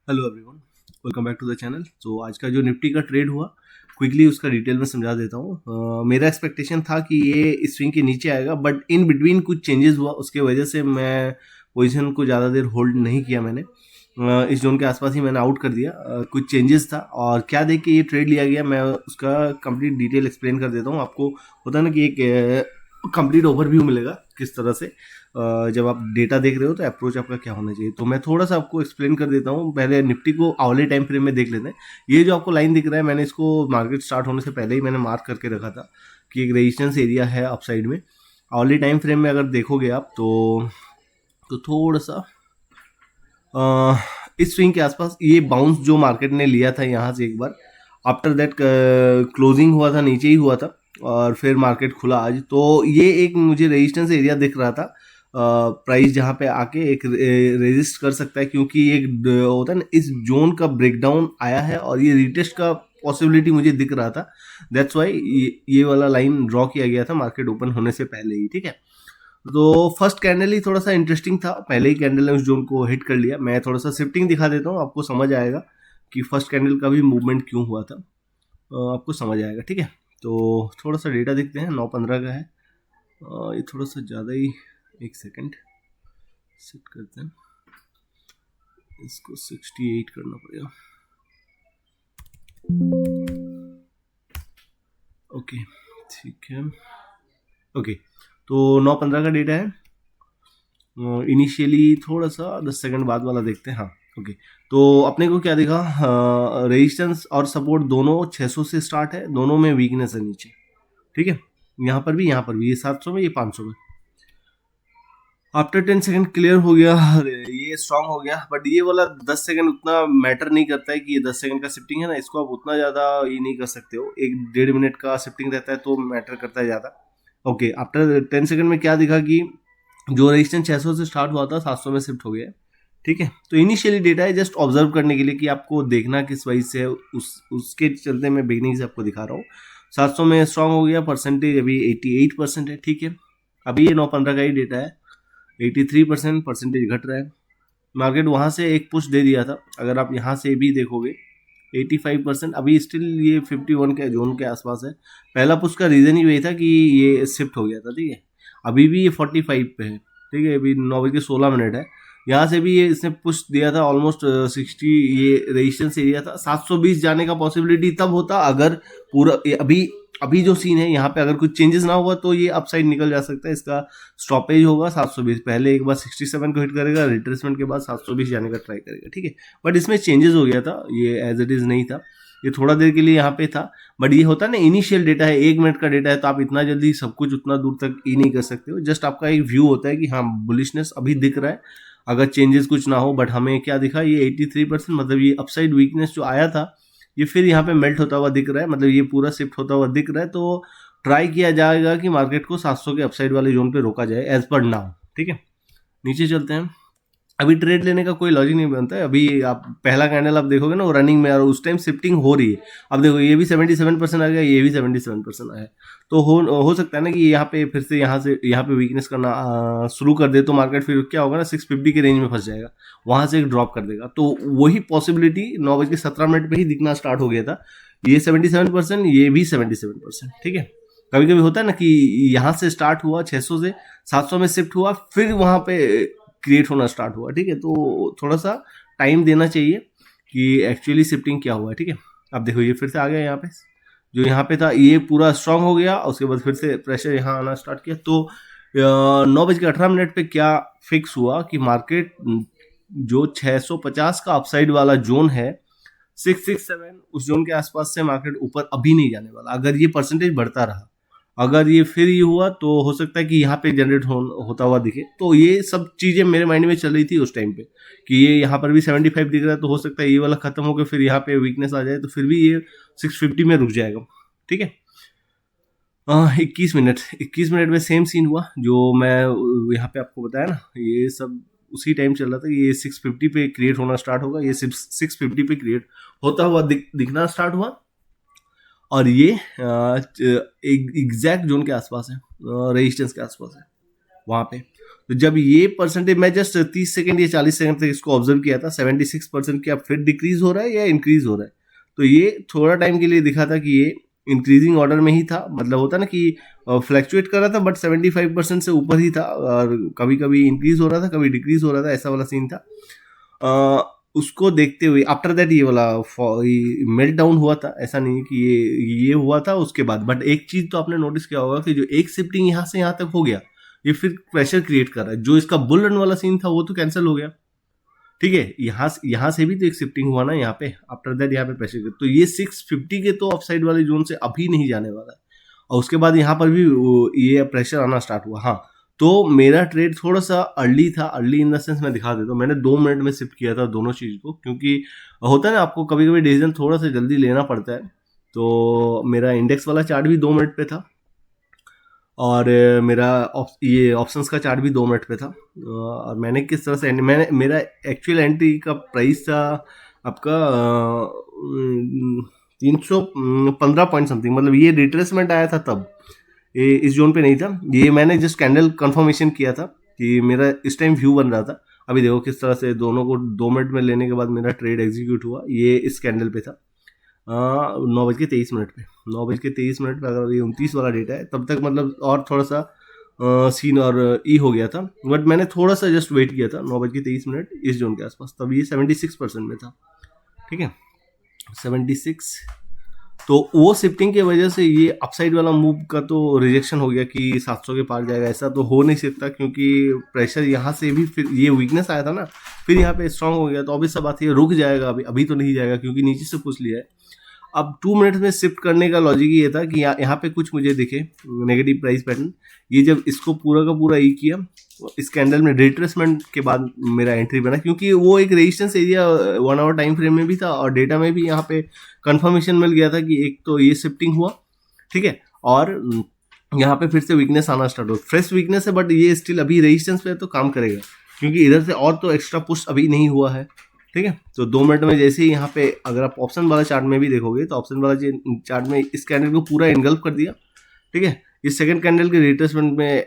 Hello everyone, welcome back to the channel. तो आज का जो निफ्टी का ट्रेड हुआ, क्विकली उसका डिटेल में समझा देता हूँ। मेरा एक्सपेक्टेशन था कि ये स्विंग के नीचे आएगा, बट इन बिटवीन कुछ चेंजेस हुआ, उसके वजह से मैं पोजीशन को ज़्यादा देर होल्ड नहीं किया मैंने। इस जोन के आसपास ही मैंने आउट कर दिया। कुछ चेंजेस था और क्या देख के ये ट्रेड लिया गया, मैं उसका कंप्लीट डिटेल एक्सप्लेन कर देता हूँ आपको। होता है ना कि एक कंप्लीट ओवरव्यू मिलेगा किस तरह से जब आप डेटा देख रहे हो तो अप्रोच आपका क्या होना चाहिए। तो मैं थोड़ा सा आपको एक्सप्लेन कर देता हूँ। पहले निफ्टी को आवले टाइम फ्रेम में देख लेते हैं। ये जो आपको लाइन दिख रहा है, मैंने इसको मार्केट स्टार्ट होने से पहले ही मैंने मार्क करके रखा था कि एक रेजिस्टेंस एरिया है अपसाइड में। आवले टाइम फ्रेम में अगर देखोगे आप तो थोड़ा सा इस स्विंग के आसपास ये बाउंस जो मार्केट ने लिया था यहाँ से एक बार, आफ्टर दैट क्लोजिंग हुआ था, नीचे ही हुआ था और फिर मार्केट खुला आज। तो ये एक मुझे रेजिस्टेंस एरिया दिख रहा था। प्राइस जहाँ पे आके एक रेजिस्ट कर सकता है, क्योंकि एक होता है ना, इस जोन का ब्रेकडाउन आया है और ये रिटेस्ट का पॉसिबिलिटी मुझे दिख रहा था। दैट्स वाई ये वाला लाइन ड्रॉ किया गया था मार्केट ओपन होने से पहले ही। ठीक है, तो फर्स्ट कैंडल ही थोड़ा सा इंटरेस्टिंग था। पहले ही कैंडल ने उस जोन को हिट कर लिया। मैं थोड़ा सा शिफ्टिंग दिखा देता हूँ, आपको समझ आएगा कि फर्स्ट कैंडल का भी मूवमेंट क्यों हुआ था। आपको समझ आएगा। ठीक है, तो थोड़ा सा डेटा देखते हैं। 9:15 का है। ये थोड़ा सा ज़्यादा ही, एक सेकेंड सेट करते हैं, इसको 68 करना पड़ेगा। ओके, ठीक है। ओके, तो 9:15 का डेटा है। इनिशियली थोड़ा सा 10 सेकंड बाद वाला देखते हैं। हाँ, ओके। तो अपने को क्या दिखा, रेजिस्टेंस और सपोर्ट दोनों 600 से स्टार्ट है, दोनों में वीकनेस है नीचे। ठीक है, यहाँ पर भी ये 700 में, ये 500 में। आफ्टर 10 सेकंड क्लियर हो गया, ये स्ट्रांग हो गया। बट ये वाला 10 सेकंड उतना मैटर नहीं करता है कि ये 10 सेकंड का शिफ्टिंग है ना, इसको आप उतना ज़्यादा ये नहीं कर सकते हो। 1-1.5 मिनट का शिफ्टिंग रहता है तो मैटर करता है ज़्यादा। ओके, आफ्टर 10 सेकंड में क्या दिखा कि जो रेजिस्टेंस 600 से स्टार्ट हुआ था 700 में शिफ्ट हो गया। ठीक है, तो इनिशियली डेटा है जस्ट ऑब्जर्व करने के लिए कि आपको देखना किस वाइज से है, उसके चलते मैं बिगनिंग से आपको दिखा रहा हूँ। 700 में स्ट्रांग हो गया, परसेंटेज अभी 88% है। ठीक है, अभी ये 9:15 का ही डेटा है। 83% परसेंटेज घट रहा है। मार्केट वहाँ से एक पुश दे दिया था, अगर आप यहाँ से भी देखोगे 85%, अभी स्टिल ये 51 के जोन के आसपास है। पहला पुश का रीज़न ही वही था कि ये शिफ्ट हो गया था। ठीक है, अभी भी ये 45 पे है। ठीक है, अभी 9:16 है। यहाँ से भी ये इसने पुश दिया था ऑलमोस्ट 60। ये रेजिस्टेंस एरिया था। 720 जाने का पॉसिबिलिटी तब होता अगर पूरा अभी जो सीन है यहाँ पे, अगर कुछ चेंजेस ना हुआ तो ये अपसाइड निकल जा सकता है। इसका स्टॉपेज होगा 720। पहले एक बार 67 को हिट करेगा, रिट्रेसमेंट के बाद 720 जाने का ट्राई करेगा। ठीक है, बट इसमें चेंजेस हो गया था, ये एज इट इज नहीं था। ये थोड़ा देर के लिए यहाँ पे था, बट ये होता है ना, इनिशियल डेटा है, 1 मिनट का डेटा है, तो आप इतना जल्दी सब कुछ उतना दूर तक ही नहीं कर सकते हो। जस्ट आपका एक व्यू होता है कि हाँ, बुलिशनेस अभी दिख रहा है, अगर चेंजेस कुछ ना हो। बट हमें क्या दिखा, ये 83%, मतलब ये अपसाइड वीकनेस जो आया था, ये फिर यहाँ पे मेल्ट होता हुआ दिख रहा है, मतलब ये पूरा शिफ्ट होता हुआ दिख रहा है। तो ट्राई किया जाएगा कि मार्केट को 700 के अपसाइड वाले जोन पे रोका जाए एज पर नाउ। ठीक है, नीचे चलते हैं। अभी ट्रेड लेने का कोई लॉजिक नहीं बनता है। अभी आप पहला कैंडल आप देखोगे ना, वो रनिंग में, और उस टाइम शिफ्टिंग हो रही है। अब देखो, ये भी 77% आ गया, ये भी 77% आया। तो हो सकता है ना कि यहाँ पे फिर से यहाँ पे वीकनेस करना शुरू कर दे, तो मार्केट फिर क्या होगा ना, 650 के रेंज में फंस जाएगा, वहां से एक ड्रॉप कर देगा। तो वही पॉसिबिलिटी 9:17 पे ही दिखना स्टार्ट हो गया था। ये 77%, ये भी 77%। ठीक है, कभी कभी होता है ना कि यहाँ से स्टार्ट हुआ 600 से 700 में शिफ्ट हुआ, फिर वहां पे क्रिएट होना स्टार्ट हुआ। ठीक है, तो थोड़ा सा टाइम देना चाहिए कि एक्चुअली शिफ्टिंग क्या हुआ है। ठीक है, अब देखो ये फिर से आ गया यहाँ पे, जो यहाँ पे था ये पूरा स्ट्रांग हो गया, उसके बाद फिर से प्रेशर यहाँ आना स्टार्ट किया। तो 9:18 पे क्या फिक्स हुआ कि मार्केट जो 650 का अपसाइड वाला जोन है, 667, उस जोन के आसपास से मार्केट ऊपर अभी नहीं जाने वाला। अगर ये परसेंटेज बढ़ता रहा, अगर ये फिर ये हुआ, तो हो सकता है कि यहाँ पे जनरेट होता हुआ दिखे। तो ये सब चीज़ें मेरे माइंड में चल रही थी उस टाइम पे कि ये यहाँ पर भी 75 दिख रहा है, तो हो सकता है ये वाला खत्म होकर फिर यहाँ पे वीकनेस आ जाए, तो फिर भी ये 650 में रुक जाएगा। ठीक है, 21 मिनट में सेम सीन हुआ जो मैं यहाँ पे आपको बताया ना, ये सब उसी टाइम चल रहा था। ये 650 पे क्रिएट होना स्टार्ट होगा, ये 650 पे क्रिएट होता हुआ दिखना स्टार्ट हुआ, और ये एक एग्जैक्ट जोन के आसपास है, रेजिस्टेंस के आसपास है वहाँ पे। तो जब ये परसेंटेज, मैं जस्ट 30 सेकंड या 40 सेकंड तक इसको ऑब्जर्व किया था, 76% क्या फिर डिक्रीज हो रहा है या इंक्रीज हो रहा है। तो ये थोड़ा टाइम के लिए दिखा था कि ये इंक्रीजिंग ऑर्डर में ही था, मतलब होता ना कि फ्लैक्चुएट कर रहा था बट 75% से ऊपर ही था, और कभी कभी इंक्रीज हो रहा था, कभी डिक्रीज हो रहा था, ऐसा वाला सीन था। उसको देखते हुए आफ्टर दैट ये वाला मेल्ट डाउन हुआ था, ऐसा नहीं कि ये हुआ था उसके बाद। बट एक चीज तो आपने नोटिस किया होगा कि जो एक शिफ्टिंग यहाँ से यहाँ तक हो गया, ये फिर प्रेशर क्रिएट कर रहा है। जो इसका बुल रन वाला सीन था वो तो कैंसिल हो गया, ठीक है। यहाँ से भी तो एक शिफ्टिंग हुआ ना यहाँ पे, आफ्टर दैट यहाँ पे प्रेशर, तो ये 650 के तो ऑफसाइड वाले जोन से अभी नहीं जाने वाला है, और उसके बाद यहाँ पर भी ये प्रेशर आना स्टार्ट हुआ। हाँ, तो मेरा ट्रेड थोड़ा सा अर्ली था, अर्ली इन द सेंस मैं दिखा देता हूँ, मैंने 2 मिनट में शिफ्ट किया था दोनों चीज़ को, क्योंकि होता है ना आपको कभी कभी डिसीजन थोड़ा सा जल्दी लेना पड़ता है। तो मेरा इंडेक्स वाला चार्ट भी 2 मिनट पे था, और मेरा ये ऑप्शंस का चार्ट भी 2 मिनट पे था। और मैंने किस तरह से मेरा एक्चुअल एंट्री का प्राइस था आपका 315 पॉइंट समथिंग, मतलब ये रिट्रेसमेंट आया था तब, ये इस जोन पे नहीं था। ये मैंने जस्ट कैंडल कंफर्मेशन किया था कि मेरा इस टाइम व्यू बन रहा था। अभी देखो किस तरह से दोनों को 2 मिनट में लेने के बाद मेरा ट्रेड एग्जीक्यूट हुआ, ये इस कैंडल पे था 9:23 पे। 9:23 पे अगर ये 29 वाला डेटा है तब तक, मतलब और थोड़ा सा सीन और ई हो गया था, बट मैंने थोड़ा सा जस्ट वेट किया था 9:23 इस जोन के आसपास, तब ये 76% में था, ठीक है 76। तो वो शिफ्टिंग की वजह से ये अपसाइड वाला मूव का तो रिजेक्शन हो गया कि 700 के पार जाएगा, ऐसा तो हो नहीं सकता, क्योंकि प्रेशर यहाँ से भी फिर ये वीकनेस आया था ना, फिर यहाँ पे स्ट्रांग हो गया, तो अभी सब बात ये रुक जाएगा, अभी तो नहीं जाएगा क्योंकि नीचे से पुश लिया है। अब 2 मिनट में शिफ्ट करने का लॉजिक ये था कि यहाँ पे कुछ मुझे दिखे नेगेटिव प्राइस पैटर्न, ये जब इसको पूरा का पूरा ई किया, इस कैंडल में रिट्रेसमेंट के बाद मेरा एंट्री बना, क्योंकि वो एक resistance area 1 hour time frame में भी था, और डेटा में भी यहाँ पे कंफर्मेशन मिल गया था कि एक तो ये शिफ्टिंग हुआ, ठीक है, और यहाँ पे फिर से वीकनेस आना स्टार्ट हो, फ्रेश वीकनेस है बट ये स्टिल अभी रेजिस्टेंस पे तो काम करेगा, क्योंकि इधर से और तो एक्स्ट्रा पुश अभी नहीं हुआ है, ठीक है। तो 2 मिनट में जैसे ही यहाँ पे अगर आप ऑप्शन वाला चार्ट में भी देखोगे तो ऑप्शन वाला चार्ट में इस कैंडल को पूरा इनगल्फ कर दिया, ठीक है। इस सेकंड कैंडल के रिट्रेसमेंट में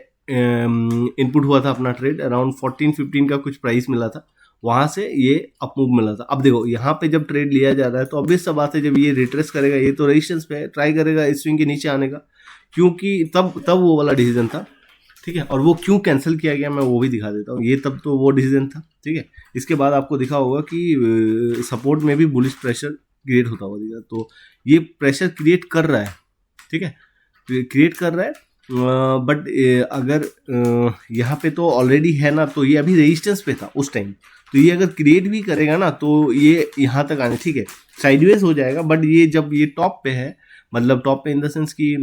इनपुट हुआ था अपना ट्रेड, अराउंड 14-15 का कुछ प्राइस मिला था, वहां से ये अप मूव मिला था। अब देखो यहाँ पे जब ट्रेड लिया जा रहा है तो ऑब्वियस सा बात है, जब ये रिट्रेस करेगा, ये तो रेजिस्टेंस पे ट्राई करेगा इस स्विंग के नीचे आने का, क्योंकि तब वो वाला डिसीजन था, ठीक है। और वो क्यों कैंसिल किया गया मैं वो भी दिखा देता हूँ। ये तब तो वो डिसीजन था, ठीक है। इसके बाद आपको दिखा होगा कि सपोर्ट में भी बुलिश प्रेशर क्रिएट होता हुआ दिखा, तो ये प्रेशर क्रिएट कर रहा है, ठीक है, क्रिएट कर रहा है, बट अगर यहाँ पे तो ऑलरेडी है ना, तो ये अभी रेजिस्टेंस पे था उस टाइम, तो ये अगर क्रिएट भी करेगा ना तो ये यहाँ तक आने, ठीक है, साइडवेज हो जाएगा, बट ये जब ये टॉप पे है, मतलब टॉप पे इन द सेंस कि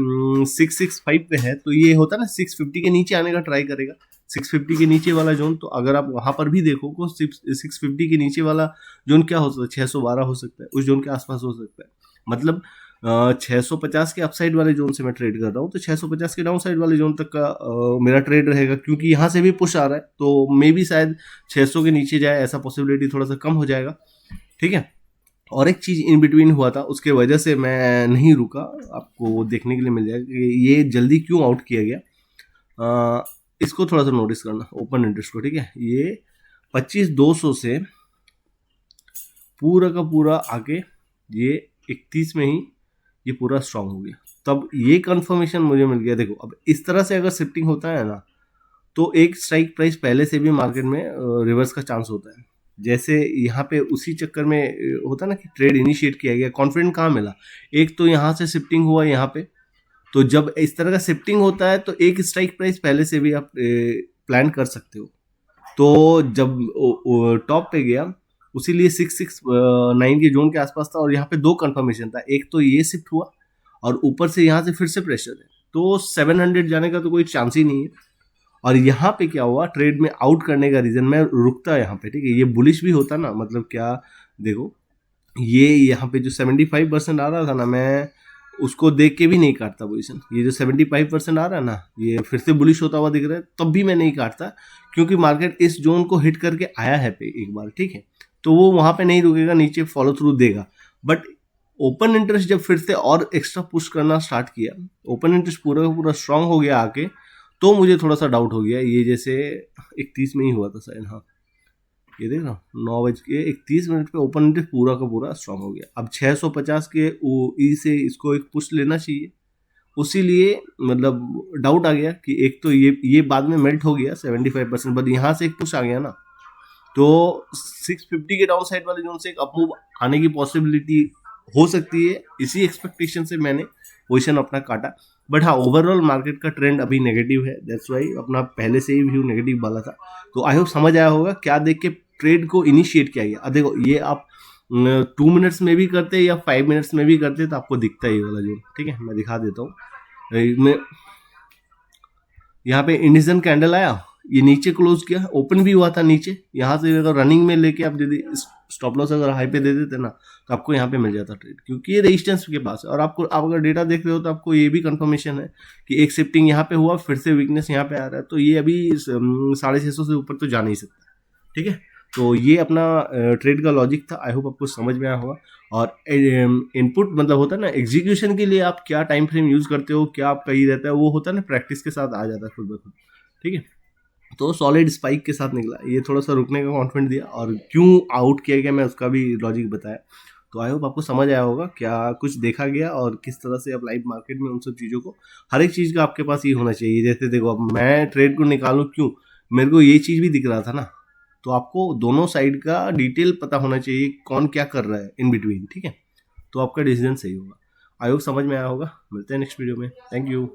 665 पे है, तो ये होता है ना 650 के नीचे आने का ट्राई करेगा, 650 के नीचे वाला जोन, तो अगर आप वहां पर भी देखो तो 650 के नीचे वाला जोन क्या हो सकता है, 612 हो सकता है, उस जोन के आसपास हो सकता है, मतलब 650 के अपसाइड वाले जोन से मैं ट्रेड कर रहा हूँ, तो 650 के डाउन साइड वाले जोन तक का मेरा ट्रेड रहेगा, क्योंकि यहाँ से भी पुश आ रहा है, तो मे भी शायद 600 के नीचे जाए, ऐसा पॉसिबिलिटी थोड़ा सा कम हो जाएगा, ठीक है। और एक चीज़ इन बिटवीन हुआ था, उसके वजह से मैं नहीं रुका, आपको देखने के लिए मिल जाएगा कि ये जल्दी क्यों आउट किया गया। इसको थोड़ा सा नोटिस करना, ओपन इंटरेस्ट को, ठीक है, ये 25,200 से पूरा का पूरा आके ये 31 में ही ये पूरा स्ट्रांग हो गया, तब ये कंफर्मेशन मुझे मिल गया। देखो अब इस तरह से अगर शिफ्टिंग होता है ना, तो एक स्ट्राइक प्राइस पहले से भी मार्केट में रिवर्स का चांस होता है, जैसे यहाँ पे उसी चक्कर में होता है ना कि ट्रेड इनिशिएट किया गया, कॉन्फिडेंट कहाँ मिला, एक तो यहाँ से शिफ्टिंग हुआ यहाँ पे, तो जब इस तरह का शिफ्टिंग होता है तो एक स्ट्राइक प्राइस पहले से भी आप प्लान कर सकते हो। तो जब टॉप पे गया, उसीलिए 669 के जोन के आसपास था, और यहाँ पे 2 कंफर्मेशन था, एक तो ये शिफ्ट हुआ और ऊपर से यहाँ से फिर से प्रेशर है, तो 700 जाने का तो कोई चांस ही नहीं है। और यहाँ पे क्या हुआ, ट्रेड में आउट करने का रीजन मैं रुकता यहाँ पे, ठीक है, ये बुलिश भी होता ना, मतलब क्या देखो, ये यहाँ पे जो 75% आ रहा था ना, मैं उसको देख के भी नहीं काटता पोजीशन, ये जो 75% आ रहा है ना, ये फिर से बुलिश होता हुआ दिख रहा है, तब भी मैं नहीं काटता, क्योंकि मार्केट इस जोन को हिट करके आया है पे एक बार, ठीक है, तो वो वहाँ पे नहीं रुकेगा, नीचे फॉलो थ्रू देगा। बट ओपन इंटरेस्ट जब फिर से और एक्स्ट्रा पुश करना स्टार्ट किया, ओपन इंटरेस्ट पूरा का पूरा स्ट्रांग हो गया आके, तो मुझे थोड़ा सा डाउट हो गया। ये जैसे 31 में ही हुआ था शायद, हाँ ये देख ना 9:31 पे ओपन इंटरेस्ट पूरा का पूरा स्ट्रांग हो गया। अब 650 के ई से इसको एक पुश लेना चाहिए, उसी लिए मतलब डाउट आ गया कि एक तो ये बाद में मेल्ट हो गया 75%, बट यहाँ से एक पुश आ गया ना, तो 650 के डाउन साइड वाले जोन से एक अपमूव आने की पॉसिबिलिटी हो सकती है। इसी एक्सपेक्टेशन से मैंने पोजीशन अपना काटा। बट हाँ, ओवरऑल मार्केट का ट्रेंड अभी नेगेटिव है, दैट्स वाई अपना पहले से ही व्यू नेगेटिव वाला था। तो आई होप समझ आया होगा क्या देख के ट्रेड को इनिशिएट किया गया। अब देखो ये आप 2 मिनट्स में भी करते या 5 मिनट्स में भी करते तो आपको दिखता है ये वाला जोन। ठीक है, मैं दिखा देता हूँ। मैं यहाँ पे इंडियन कैंडल आया, ये नीचे क्लोज किया, ओपन भी हुआ था नीचे। यहाँ से अगर रनिंग में लेके आप यदि स्टॉप लॉस अगर हाई पे दे देते ना, तो आपको यहाँ पे मिल जाता ट्रेड, क्योंकि ये रेजिस्टेंस के पास है। और आपको, आप अगर डेटा देख रहे हो तो आपको ये भी कंफर्मेशन है कि एक शिफ्टिंग यहाँ पे हुआ, फिर से वीकनेस यहाँ पे आ रहा है, तो ये अभी 650 से ऊपर तो जा नहीं सकता। ठीक है, तो ये अपना ट्रेड का लॉजिक था। आई होप आपको समझ में आया होगा। और इनपुट मतलब होता है ना, एग्जीक्यूशन के लिए आप क्या टाइम फ्रेम यूज करते हो, क्या आपका ये रहता है, वो होता है ना, प्रैक्टिस के साथ आ जाता है खुद ब खुद। ठीक है, तो सॉलिड स्पाइक के साथ निकला, ये थोड़ा सा रुकने का कॉन्फिडेंस दिया, और क्यों आउट किया गया मैं उसका भी लॉजिक बताया। तो आई होप आपको समझ आया होगा क्या कुछ देखा गया और किस तरह से आप लाइव मार्केट में उन सब चीज़ों को, हर एक चीज़ का आपके पास ये होना चाहिए। जैसे देखो, अब मैं ट्रेड को निकालूं क्यों, मेरे को ये चीज़ भी दिख रहा था ना, तो आपको दोनों साइड का डिटेल पता होना चाहिए, कौन क्या कर रहा है इन बिटवीन। ठीक है, तो आपका डिसीजन सही होगा। आई होप समझ में आया होगा। मिलते हैं नेक्स्ट वीडियो में। Thank you.